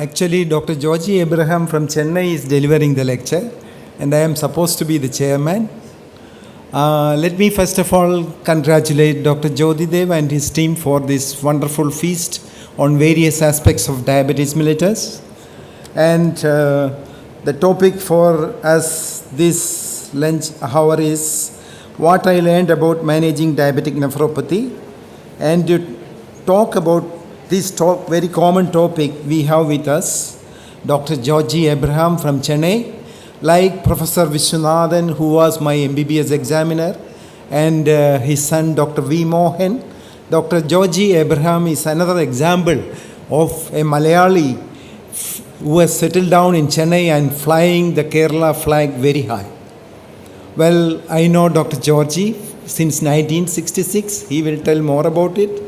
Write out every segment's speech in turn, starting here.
Actually, Dr. Georgi Abraham from Chennai is delivering the lecture, and I am supposed to be the chairman. Let me first of all congratulate Dr. Jyotidev and his team for this wonderful feast on various aspects of diabetes mellitus. And the topic for us this lunch hour is what I learned about managing diabetic nephropathy. And to talk about this very common topic, we have with us Dr. Georgi Abraham from Chennai, like Professor Vishwanathan, who was my MBBS examiner, and his son Dr. V. Mohan. Dr. Georgi Abraham is another example of a Malayali who has settled down in Chennai and flying the Kerala flag very high. Well, I know Dr. Georgi since 1966. He will tell more about it.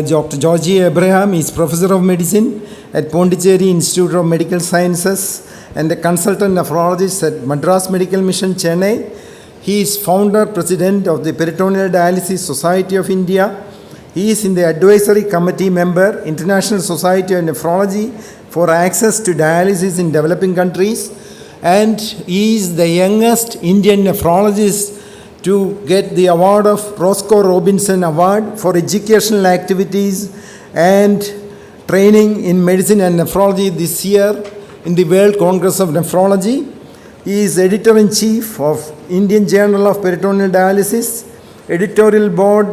Dr. Georgi Abraham is Professor of Medicine at Pondicherry Institute of Medical Sciences and a consultant nephrologist at Madras Medical Mission, Chennai. He is founder, president of the Peritoneal Dialysis Society of India. He is in the advisory committee member, International Society of Nephrology for access to dialysis in developing countries. And he is the youngest Indian nephrologist to get the award of Roscoe Robinson Award for educational activities and training in medicine and nephrology this year in the World Congress of Nephrology. He is editor-in-chief of Indian Journal of Peritoneal Dialysis, editorial board,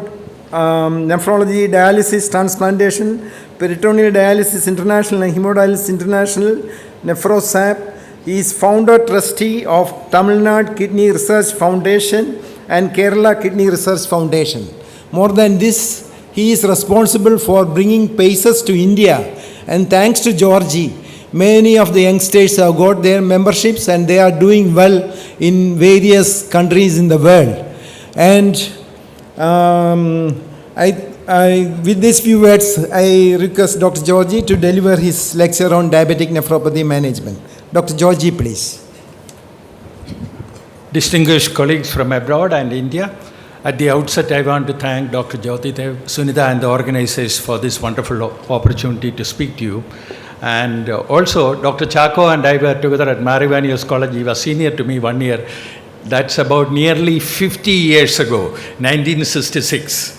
Nephrology, Dialysis, Transplantation, Peritoneal Dialysis International and Hemodialysis International, NephroSAP. He is founder trustee of Tamil Nadu Kidney Research Foundation and Kerala Kidney Research Foundation. More than this, he is responsible for bringing PACES to India, and thanks to Georgi, many of the youngsters have got their memberships and they are doing well in various countries in the world. And with these few words, I request Dr. Georgi to deliver his lecture on diabetic nephropathy management. Dr. Georgi, please. Distinguished colleagues from abroad and India, at the outset I want to thank Dr. Jyotidev, Sunita and the organizers for this wonderful opportunity to speak to you. And also Dr. Chacko and I were together at Marivanios College. He was senior to me 1 year. That's about nearly 50 years ago, 1966.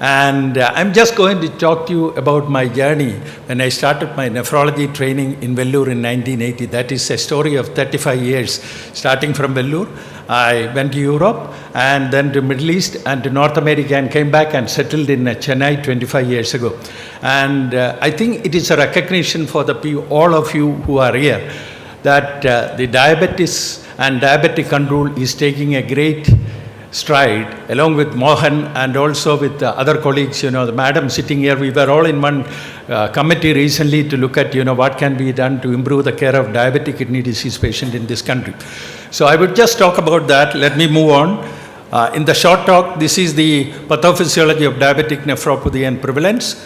And I'm just going to talk to you about my journey when I started my nephrology training in Vellore in 1980. That is a story of 35 years. Starting from Vellore, I went to Europe and then to Middle East and to North America and came back and settled in Chennai 25 years ago. And I think it is a recognition for all of you who are here that the diabetes and diabetic control is taking a great stride, along with Mohan and also with other colleagues. You know, the madam sitting here, we were all in one committee recently to look at, what can be done to improve the care of diabetic kidney disease patients in this country. So I would just talk about that. Let me move on. In the short talk, this is the pathophysiology of diabetic nephropathy and prevalence,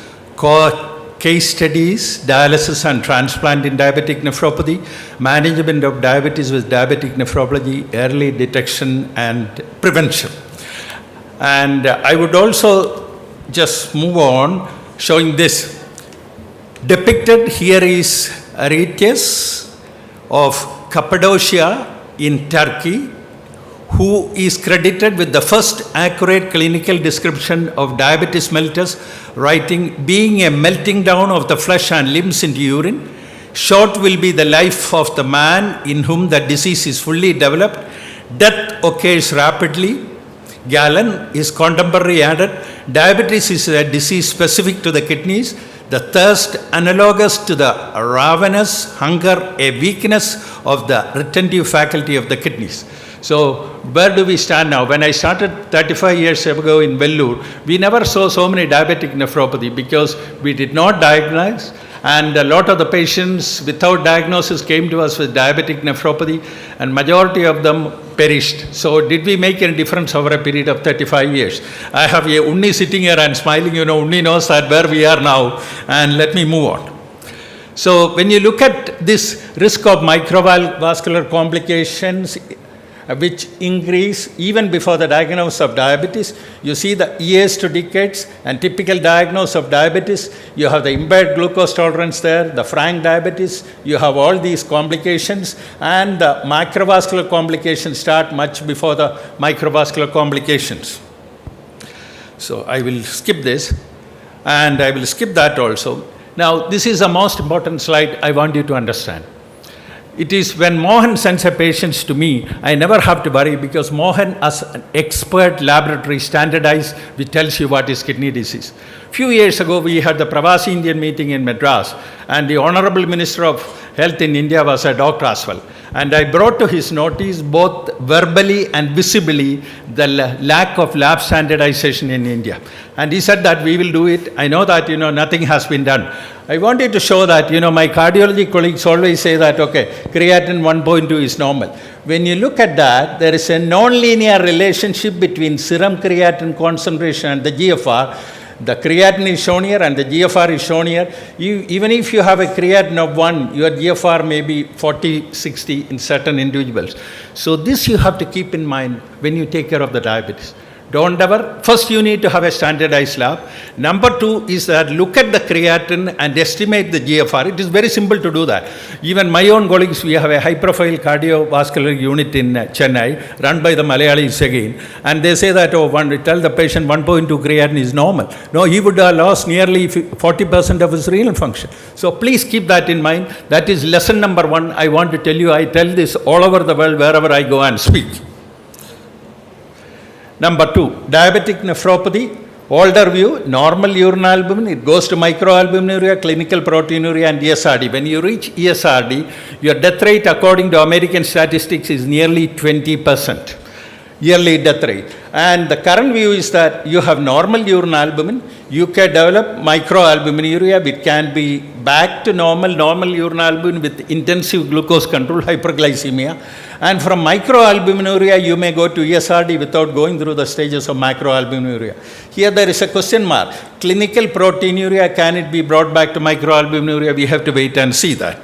case studies, dialysis and transplant in diabetic nephropathy, management of diabetes with diabetic nephropathy, early detection and prevention. And I would also just move on showing this. Depicted here is Areteus of Cappadocia in Turkey, who is credited with the first accurate clinical description of diabetes mellitus, writing, being a melting down of the flesh and limbs into urine. Short will be the life of the man in whom the disease is fully developed. Death occurs rapidly. Galen is contemporary added. Diabetes is a disease specific to the kidneys. The thirst analogous to the ravenous hunger, a weakness of the retentive faculty of the kidneys. So where do we stand now? When I started 35 years ago in Vellore, we never saw so many diabetic nephropathy because we did not diagnose, and a lot of the patients without diagnosis came to us with diabetic nephropathy, and majority of them perished. So did we make any difference over a period of 35 years? I have Unni sitting here and smiling. Unni knows that where we are now, and let me move on. So when you look at this risk of microvascular complications, which increase even before the diagnosis of diabetes. You see the years to decades, and typical diagnosis of diabetes, you have the impaired glucose tolerance there, the frank diabetes, you have all these complications, and the microvascular complications start much before the microvascular complications. So I will skip this, and I will skip that also. Now, this is the most important slide I want you to understand. It is when Mohan sends a patient to me, I never have to worry, because Mohan, as an expert laboratory standardized, which tells you what is kidney disease. Few years ago, we had the Pravasi Indian meeting in Madras, and the Honorable Minister of Health in India was a doctor as well. And I brought to his notice, both verbally and visibly, the lack of lab standardization in India. And he said that we will do it. I know that, nothing has been done. I wanted to show that, my cardiology colleagues always say that, okay, creatinine 1.2 is normal. When you look at that, there is a non-linear relationship between serum creatinine concentration and the GFR. The creatinine is shown here and the GFR is shown here. Even if you have a creatinine of 1, your GFR may be 40, 60 in certain individuals. So this you have to keep in mind when you take care of the diabetes. Don't ever, first you need to have a standardized lab. Number 2 is that look at the creatinine and estimate the GFR. It is very simple to do that. Even my own colleagues, we have a high profile cardiovascular unit in Chennai, run by the Malayalis again. And they say that, tell the patient 1.2 creatinine is normal. No, he would have lost nearly 40% of his renal function. So please keep that in mind. That is lesson number 1. I want to tell you, I tell this all over the world wherever I go and speak. Number 2, diabetic nephropathy, older view, normal urine albumin, it goes to microalbuminuria, clinical proteinuria, and ESRD. When you reach ESRD, your death rate according to American statistics is nearly 20%, yearly death rate. And the current view is that you have normal urine albumin, you can develop microalbuminuria, which can be back to normal urine albumin with intensive glucose control, hyperglycemia. And from microalbuminuria, you may go to ESRD without going through the stages of macroalbuminuria. Here there is a question mark. Clinical proteinuria, can it be brought back to microalbuminuria? We have to wait and see that.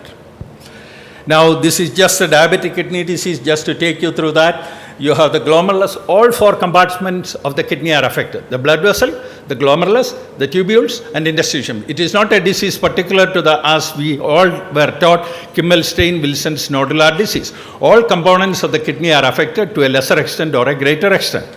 Now, this is just a diabetic kidney disease, just to take you through that. You have the glomerulus, all 4 compartments of the kidney are affected. The blood vessel, the glomerulus, the tubules, and interstitium. It is not a disease particular to the, as we all were taught, Kimmel-Stein-Wilson's nodular disease. All components of the kidney are affected to a lesser extent or a greater extent.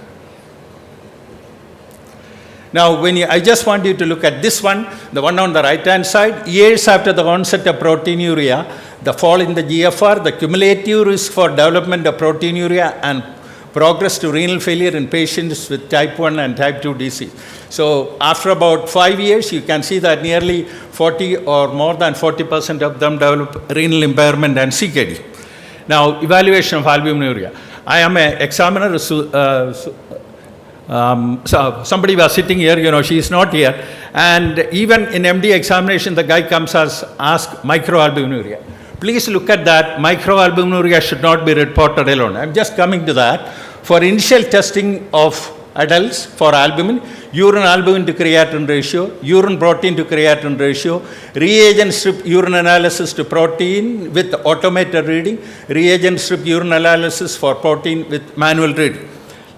Now, I just want you to look at this one, the one on the right-hand side. Years after the onset of proteinuria, the fall in the GFR, the cumulative risk for development of proteinuria and progress to renal failure in patients with type 1 and type 2 disease. So after about 5 years, you can see that nearly 40 or more than 40% of them develop renal impairment and CKD. Now, evaluation of albuminuria. I am an examiner. So somebody was sitting here, she is not here. And even in MD examination, the guy comes as ask microalbuminuria. Please look at that. Microalbuminuria should not be reported alone. I'm just coming to that. For initial testing of adults for albumin, urine albumin to creatinine ratio, urine protein to creatinine ratio, reagent strip urine analysis to protein with automated reading, reagent strip urine analysis for protein with manual reading.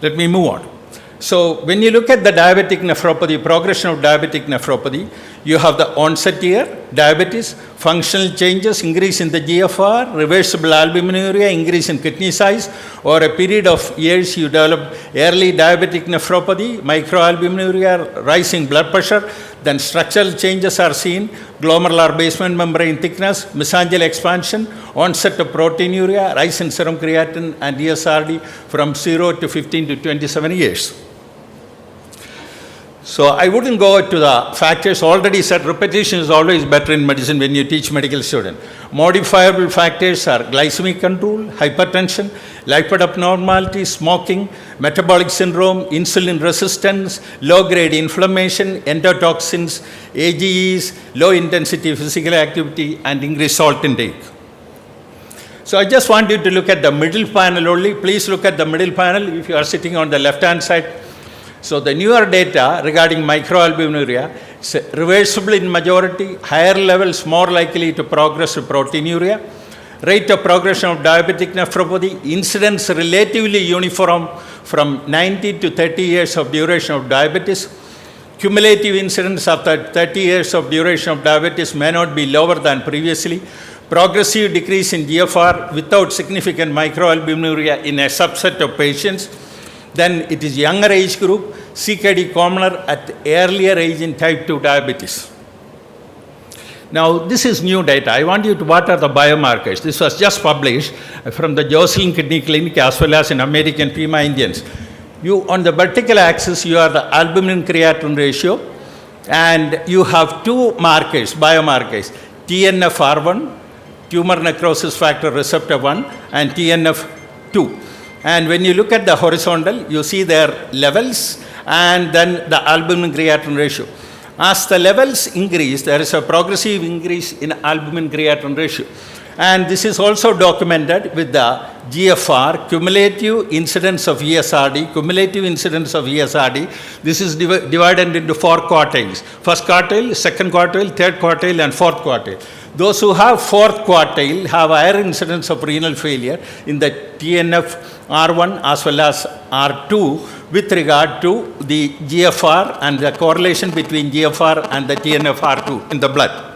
Let me move on. So when you look at the diabetic nephropathy, progression of diabetic nephropathy, you have the onset year, diabetes, functional changes, increase in the GFR, reversible albuminuria, increase in kidney size. Over a period of years, you develop early diabetic nephropathy, microalbuminuria, rising blood pressure, then structural changes are seen, glomerular basement membrane thickness, mesangial expansion, onset of proteinuria, rise in serum creatinine and ESRD from 0 to 15 to 27 years. So I wouldn't go to the factors. Already said repetition is always better in medicine when you teach medical students. Modifiable factors are glycemic control, hypertension, lipid abnormality, smoking, metabolic syndrome, insulin resistance, low-grade inflammation, endotoxins, AGEs, low-intensity physical activity, and increased salt intake. So I just want you to look at the middle panel only. Please look at the middle panel if you are sitting on the left-hand side. So the newer data regarding microalbuminuria is reversible in majority, higher levels more likely to progress to proteinuria. Rate of progression of diabetic nephropathy, incidence relatively uniform from 90 to 30 years of duration of diabetes. Cumulative incidence after 30 years of duration of diabetes may not be lower than previously. Progressive decrease in GFR without significant microalbuminuria in a subset of patients. Then it is younger age group, CKD commoner at earlier age in type 2 diabetes. Now, this is new data. I want you to, what are the biomarkers? This was just published from the Joslin Kidney Clinic as well as in American Pima Indians. You, on the vertical axis, you are the albumin creatinine ratio, and you have two markers, biomarkers, TNF-R1, tumor necrosis factor receptor 1, and TNF2. And when you look at the horizontal, you see their levels and then the albumin creatinine ratio. As the levels increase, there is a progressive increase in albumin creatinine ratio. And this is also documented with the GFR, cumulative incidence of ESRD, This is divided into 4 quartiles. First quartile, second quartile, third quartile, and fourth quartile. Those who have fourth quartile have higher incidence of renal failure in the TNF-R1 as well as R2 with regard to the GFR and the correlation between GFR and the TNF-R2 in the blood.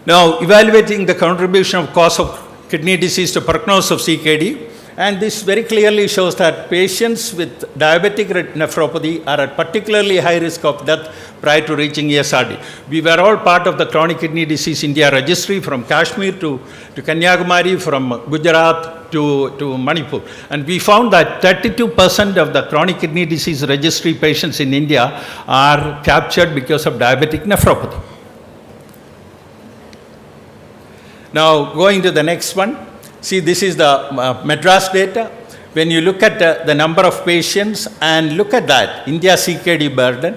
Now, evaluating the contribution of cause of kidney disease to prognosis of CKD, and this very clearly shows that patients with diabetic nephropathy are at particularly high risk of death prior to reaching ESRD. We were all part of the Chronic Kidney Disease India registry from Kashmir to Kanyakumari, from Gujarat to Manipur. And we found that 32% of the chronic kidney disease registry patients in India are captured because of diabetic nephropathy. Now, going to the next one, see, this is the Madras data. When you look at the number of patients and look at that, India CKD burden,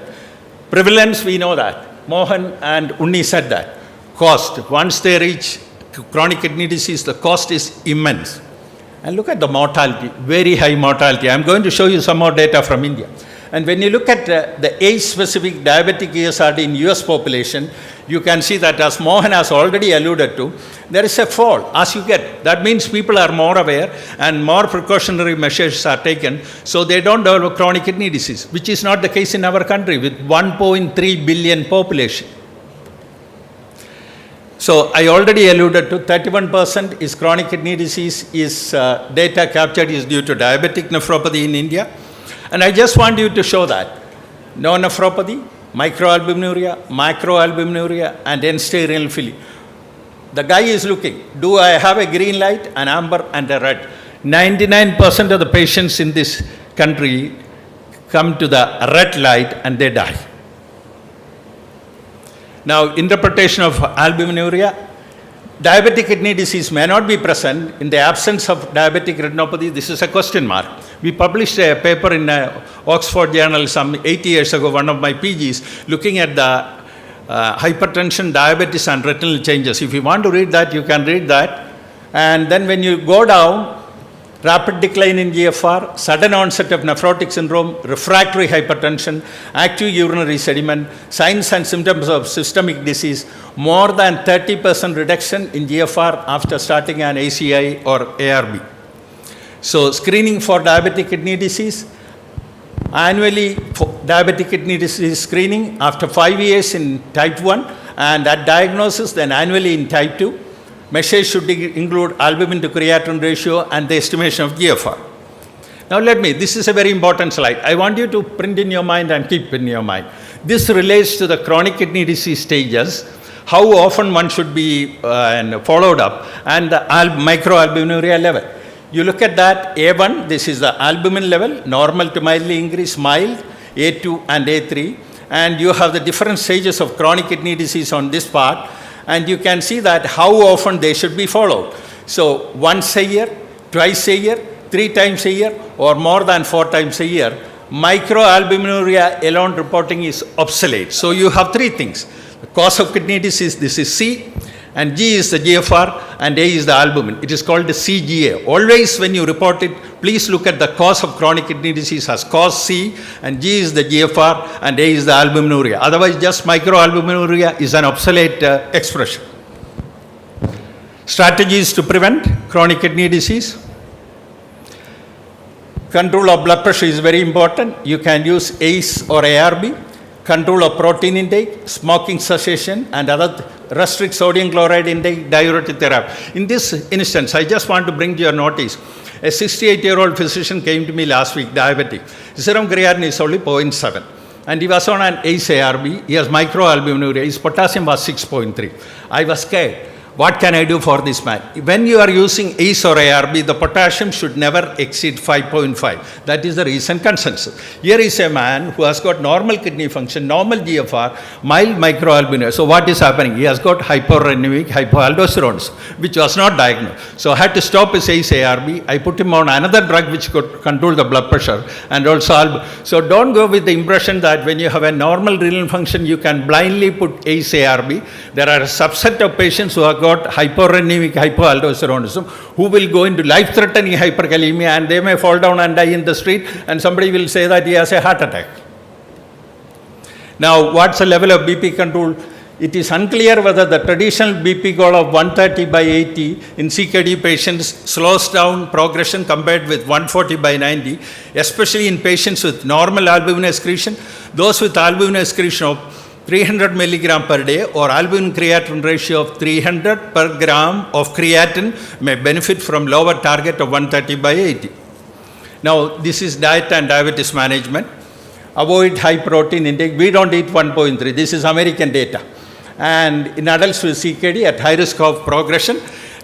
prevalence, we know that. Mohan and Unni said that. Cost, once they reach chronic kidney disease, the cost is immense. And look at the mortality, very high mortality. I'm going to show you some more data from India. And when you look at the age-specific diabetic ESRD in US population, you can see that, as Mohan has already alluded to, there is a fall as you get. That means people are more aware and more precautionary measures are taken so they don't develop chronic kidney disease, which is not the case in our country with 1.3 billion population. So I already alluded to 31% is chronic kidney disease is data captured is due to diabetic nephropathy in India. And I just want you to show that no nephropathy, microalbuminuria, macroalbuminuria, and end-stage renal failure. The guy is looking, do I have a green light, an amber, and a red? 99% of the patients in this country come to the red light and they die. Now, interpretation of albuminuria. Diabetic kidney disease may not be present in the absence of diabetic retinopathy. This is a question mark. We published a paper in Oxford Journal some 8 years ago, one of my PGs, looking at the hypertension, diabetes, and retinal changes. If you want to read that, you can read that. And then when you go down, rapid decline in GFR, sudden onset of nephrotic syndrome, refractory hypertension, active urinary sediment, signs and symptoms of systemic disease, more than 30% reduction in GFR after starting an ACI or ARB. So screening for diabetic kidney disease, annually for diabetic kidney disease screening after 5 years in type 1, and at diagnosis then annually in type 2. Measures should include albumin to creatinine ratio and the estimation of GFR. Now this is a very important slide. I want you to print in your mind and keep in your mind. This relates to the chronic kidney disease stages, how often one should be followed up, and the microalbuminuria level. You look at that, A1, this is the albumin level, normal to mildly increased, mild, A2 and A3, and you have the different stages of chronic kidney disease on this part, and you can see that how often they should be followed. So once a year, twice a year, 3 times a year, or more than 4 times a year. Microalbuminuria alone reporting is obsolete. So you have 3 things. The cause of kidney disease, this is C, and G is the GFR, and A is the albumin. It is called the CGA. Always when you report it, please look at the cause of chronic kidney disease as cause C, and G is the GFR, and A is the albuminuria. Otherwise, just microalbuminuria is an obsolete expression. Strategies to prevent chronic kidney disease. Control of blood pressure is very important. You can use ACE or ARB. Control of protein intake, smoking cessation, and other restrict sodium chloride intake, diuretic therapy. In this instance, I just want to bring to your notice, a 68-year-old physician came to me last week, diabetic. Serum creatinine is only 0.7. And he was on an ACE ARB. He has microalbuminuria. His potassium was 6.3. I was scared. What can I do for this man? When you are using ACE or ARB, the potassium should never exceed 5.5. That is the recent consensus. Here is a man who has got normal kidney function, normal GFR, mild microalbuminuria. So what is happening? He has got hyporenemic hypoaldosteronism, which was not diagnosed. So I had to stop his ACE ARB. I put him on another drug which could control the blood pressure and also So don't go with the impression that when you have a normal renal function, you can blindly put ACE ARB. There are a subset of patients who have got hyporenemic hypoaldosteronism who will go into life-threatening hyperkalemia, and they may fall down and die in the street, and somebody will say that he has a heart attack. Now, what's the level of BP control? It is unclear whether the traditional BP goal of 130/80 in CKD patients slows down progression compared with 140/90, especially in patients with normal albumin excretion. Those with albumin excretion of 300 milligram per day or albumin creatinine ratio of 300 per gram of creatinine may benefit from lower target of 130/80. Now, this is diet and diabetes management. Avoid high protein intake. We don't eat 1.3. This is American data. And in adults with CKD at high risk of progression,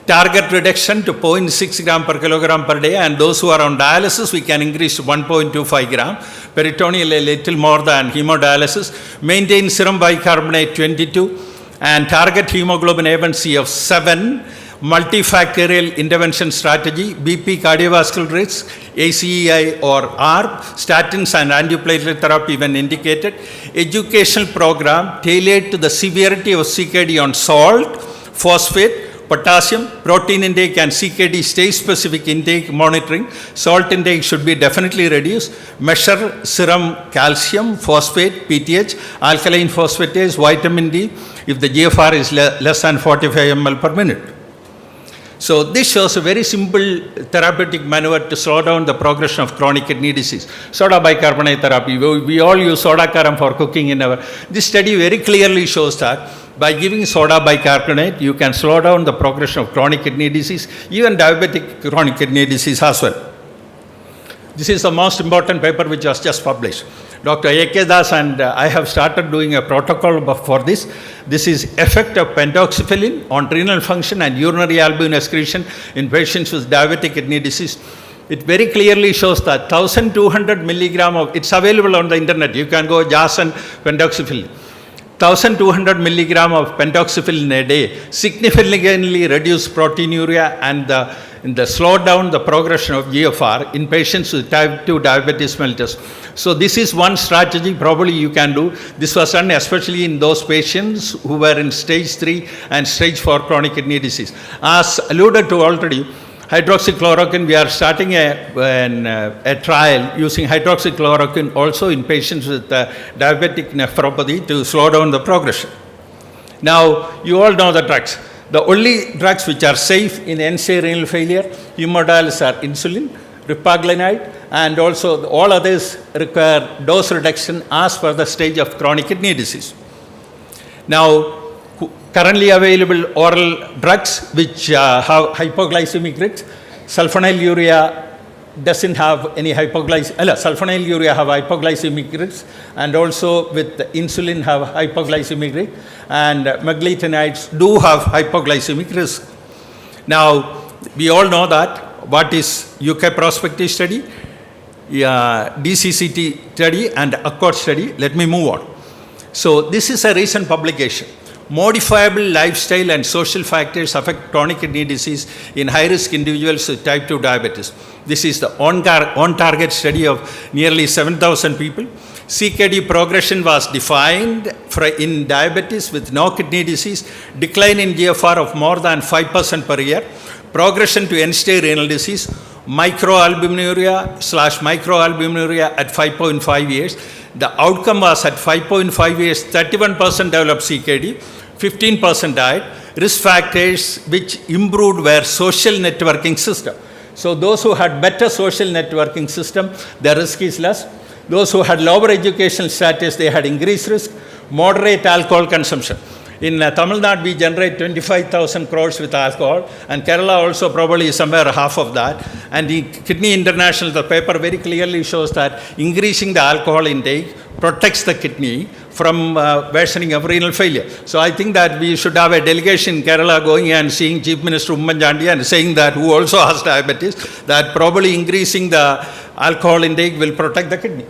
target reduction to 0.6 gram per kilogram per day, and those who are on dialysis, we can increase to 1.25 gram. Peritoneal a little more than hemodialysis. Maintain serum bicarbonate 22 and target hemoglobin A1C of 7. Multifactorial intervention strategy, BP cardiovascular risk, ACEI or ARB, statins and antiplatelet therapy when indicated. Educational program tailored to the severity of CKD on salt, phosphate, potassium, protein intake and CKD stage-specific intake monitoring. Salt intake should be definitely reduced. Measure serum calcium, phosphate, PTH, alkaline phosphatase, vitamin D if the GFR is less than 45 ml per minute. So this shows a very simple therapeutic maneuver to slow down the progression of chronic kidney disease. Soda bicarbonate therapy. We all use soda karam for cooking in our. This study very clearly shows that by giving soda bicarbonate, you can slow down the progression of chronic kidney disease, even diabetic chronic kidney disease as well. This is the most important paper which was just published. Dr. A.K. Das and I have started doing a protocol for this. This is effect of pentoxifillin on renal function and urinary albumin excretion in patients with diabetic kidney disease. It very clearly shows that 1200 milligram of, it's available on the internet, you can go JAS and pentoxifillin. 1200 milligram of pentoxifillin a day significantly reduce proteinuria and slow down the progression of GFR in patients with type 2 diabetes mellitus. So this is one strategy probably you can do. This was done especially in those patients who were in stage 3 and stage 4 chronic kidney disease. As alluded to already, hydroxychloroquine, we are starting a trial using hydroxychloroquine also in patients with diabetic nephropathy to slow down the progression. Now, you all know the drugs. The only drugs which are safe in end-stage renal failure, hemodialysis are insulin, ripaglinide, and also all others require dose reduction as per the stage of chronic kidney disease. Now, currently available oral drugs which have hypoglycemic risk, sulfonylurea doesn't have any sulfonylurea have hypoglycemic risk, and also with insulin have hypoglycemic risk, and meglitinides do have hypoglycemic risk. Now, we all know that what is UK prospective study, DCCT study and Accord study. Let me move on. So this is a recent publication. Modifiable lifestyle and social factors affect chronic kidney disease in high-risk individuals with type 2 diabetes. This is the on-target study of nearly 7,000 people. CKD progression was defined in diabetes with no kidney disease, decline in GFR of more than 5% per year, progression to end-stage renal disease, microalbuminuria at 5.5 years. The outcome was at 5.5 years, 31% developed CKD, 15% died. Risk factors which improved were social networking system. So those who had better social networking system, their risk is less. Those who had lower educational status, they had increased risk. Moderate alcohol consumption. In Tamil Nadu, we generate 25,000 crores with alcohol, and Kerala also probably is somewhere half of that. And in Kidney International, the paper very clearly shows that increasing the alcohol intake protects the kidney from worsening of renal failure. So I think that we should have a delegation in Kerala going and seeing Chief Minister Ummanchandi and saying that, who also has diabetes, that probably increasing the alcohol intake will protect the kidney.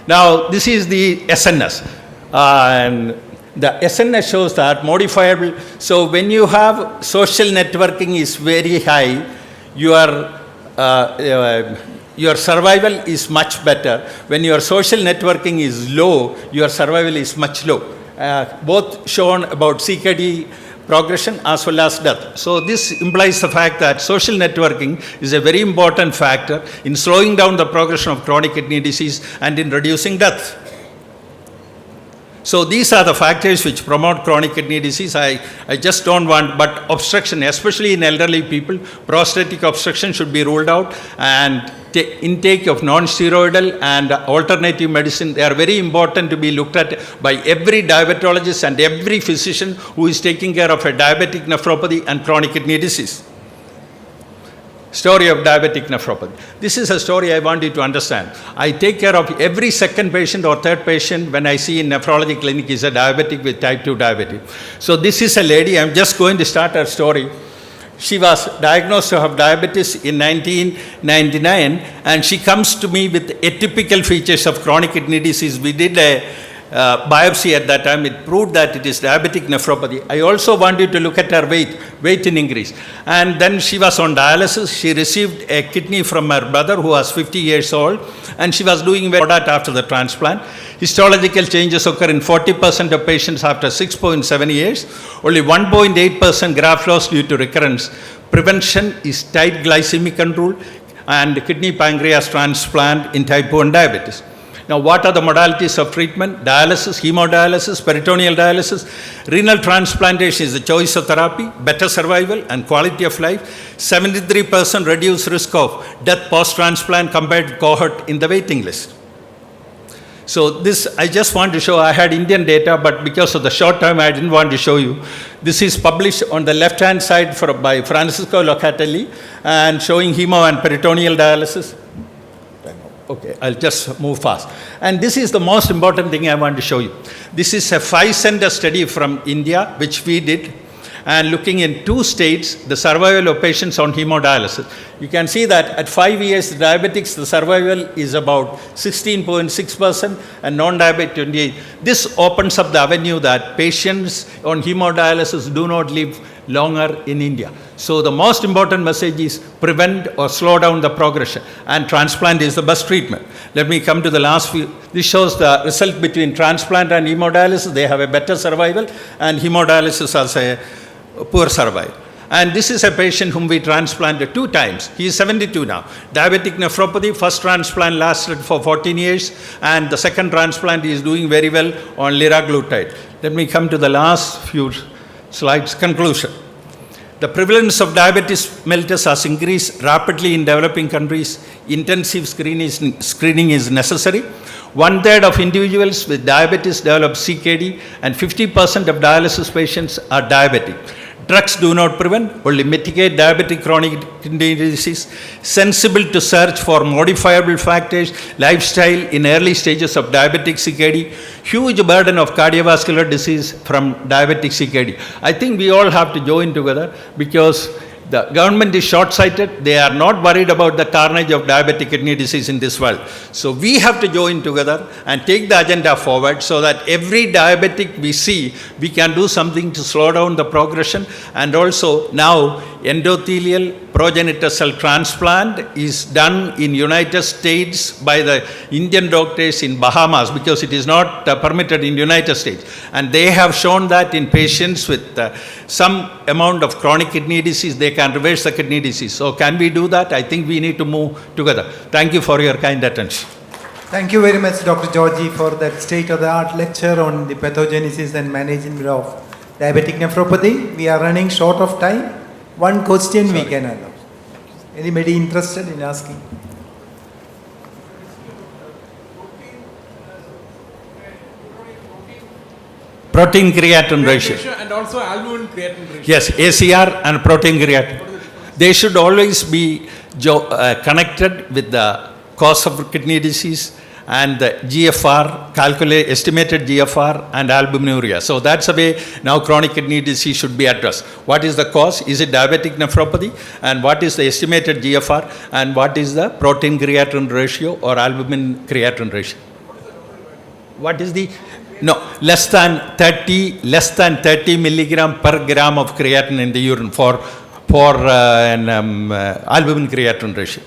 Now, this is the SNS. And the SNS shows that modifiable. So when you have social networking is very high, your survival is much better. When your social networking is low, your survival is much low. Both shown about CKD progression as well as death. So this implies the fact that social networking is a very important factor in slowing down the progression of chronic kidney disease and in reducing death. So these are the factors which promote chronic kidney disease. I just don't want, but obstruction, especially in elderly people, prostatic obstruction should be ruled out, and intake of non-steroidal and alternative medicine, they are very important to be looked at by every diabetologist and every physician who is taking care of a diabetic nephropathy and chronic kidney disease. Story of diabetic nephropathy. This is a story I want you to understand. I take care of every second patient or third patient when I see in nephrology clinic is a diabetic with type 2 diabetes. So this is a lady, I'm just going to start her story. She was diagnosed to have diabetes in 1999, and she comes to me with atypical features of chronic kidney disease. We did a biopsy at that time. It proved that it is diabetic nephropathy. I also wanted to look at her weight in increase. And then she was on dialysis. She received a kidney from her brother who was 50 years old, and she was doing well after the transplant. Histological changes occur in 40% of patients after 6.7 years. Only 1.8% graft loss due to recurrence. Prevention is tight glycemic control and kidney pancreas transplant in type 1 diabetes. Now, what are the modalities of treatment? Dialysis, hemodialysis, peritoneal dialysis. Renal transplantation is the choice of therapy, better survival and quality of life. 73% reduced risk of death post-transplant compared to cohort in the waiting list. So this, I just want to show, I had Indian data, but because of the short time, I didn't want to show you. This is published on the left-hand side by Francisco Locatelli and showing hemo and peritoneal dialysis. Okay, I'll just move fast. And this is the most important thing I want to show you. This is a 5-center study from India, which we did, and looking in 2 states, the survival of patients on hemodialysis. You can see that at 5 years, the diabetics, the survival is about 16.6% and non-diabetic 28%. This opens up the avenue that patients on hemodialysis do not live longer in India. So the most important message is prevent or slow down the progression, and transplant is the best treatment. Let me come to the last few. This shows the result between transplant and hemodialysis. They have a better survival, and hemodialysis has a poor survival. And this is a patient whom we transplanted 2 times. He is 72 now. Diabetic nephropathy, first transplant lasted for 14 years, and the second transplant he is doing very well on liraglutide. Let me come to the last few slides. Conclusion. The prevalence of diabetes mellitus has increased rapidly in developing countries. Intensive screening is necessary. 1/3 of individuals with diabetes develop CKD, and 50% of dialysis patients are diabetic. Drugs do not prevent, only mitigate diabetic chronic kidney disease. Sensible to search for modifiable factors, lifestyle in early stages of diabetic CKD, huge burden of cardiovascular disease from diabetic CKD. I think we all have to join together, because the government is short-sighted. They are not worried about the carnage of diabetic kidney disease in this world. So we have to join together and take the agenda forward, so that every diabetic we see, we can do something to slow down the progression. And also now endothelial progenitor cell transplant is done in United States by the Indian doctors in Bahamas, because it is not permitted in United States. And they have shown that in patients with some amount of chronic kidney disease, they can reverse the kidney disease. So can we do that? I think we need to move together. Thank you for your kind attention. Thank you very much, Dr. Georgi, for that state-of-the-art lecture on the pathogenesis and management of diabetic nephropathy. We are running short of time. One question we can allow. Anybody interested in asking? Protein creatinine ratio. And also albumin creatinine ratio. Yes, ACR and protein creatinine. They should always be connected with the cause of kidney disease and the GFR, estimated GFR and albuminuria. So that's the way now chronic kidney disease should be addressed. What is the cause? Is it diabetic nephropathy? And what is the estimated GFR? And what is the protein creatinine ratio or albumin creatinine ratio? What is the... No, less than 30 milligram per gram of creatinine in the urine for an albumin creatinine ratio.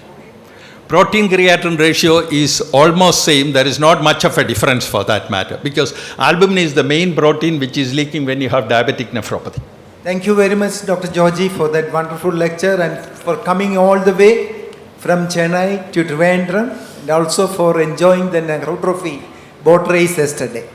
Protein creatinine ratio is almost same. There is not much of a difference for that matter because albumin is the main protein which is leaking when you have diabetic nephropathy. Thank you very much, Dr. Georgi, for that wonderful lecture and for coming all the way from Chennai to Trivandrum and also for enjoying the nephropathy boat race yesterday.